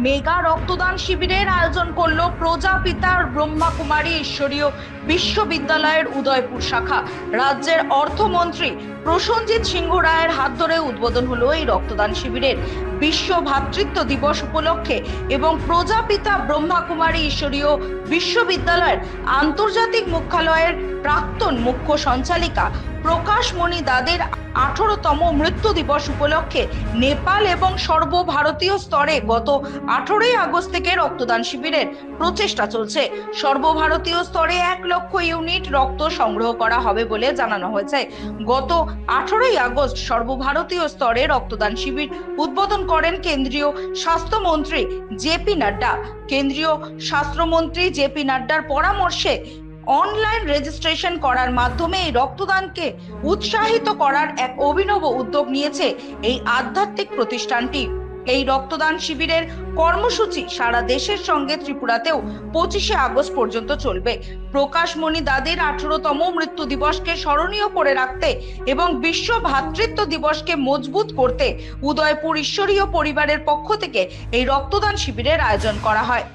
Mega রক্তদান শিবিরের আয়োজন করলো প্রজাপিতার ব্রহ্মাকুমারী ঈশ্বরীয় বিশ্ববিদ্যালয়ের উদয়পুর শাখা। রাজ্যের অর্থমন্ত্রী প্রসেনজিৎ সিংহ রায়ের হাত ধরে উদ্বোধন হলো এই রক্তদান শিবিরের। বিশ্ব ভ্রাতৃত্ব দিবস উপলক্ষে এবং প্রজাপিতা ব্রহ্মাকুমারী ঈশ্বরীয় বিশ্ববিদ্যালয়ের আন্তর্জাতিক মুখ্যালয়ের প্রাক্তন মুখ্য সঞ্চালিকা প্রকাশমণি দাদের 18তম মৃত্যু দিবস উপলক্ষে নেপাল এবং সর্বভারতীয় স্তরে গত 18ই আগস্ট থেকে রক্তদান শিবিরের প্রচেষ্টা চলছে। সর্বভারতীয় স্তরে 1 লক্ষ ইউনিট রক্ত সংগ্রহ করা হবে বলে জানানো হয়েছে। গত 18ই আগস্ট সর্বভারতীয় স্তরে রক্তদান শিবির উদ্বোধন করেন কেন্দ্রীয় স্বাস্থ্যমন্ত্রী জেপি নাড্ডা। কেন্দ্রীয় স্বাস্থ্যমন্ত্রী জেপি নাড্ডার পরামর্শে অনলাইন রেজিস্ট্রেশন করার মাধ্যমে এই রক্তদানকে উৎসাহিত করার এক অভিনব উদ্যোগ নিয়েছে এই আধ্যাত্মিক প্রতিষ্ঠানটি। এই রক্তদান শিবিরের কর্মসূচি সারা দেশের সঙ্গে ত্রিপুরাতেও 25শে আগস্ট পর্যন্ত চলবে। প্রকাশমণি দাদের 18তম মৃত্যু দিবসকে স্মরণীয় করে রাখতে এবং বিশ্ব ভ্রাতৃত্ব দিবসকে মজবুত করতে উদয়পুর ঈশ্বরীয় পরিবারের পক্ষ থেকে এই রক্তদান শিবিরের আয়োজন করা হয়।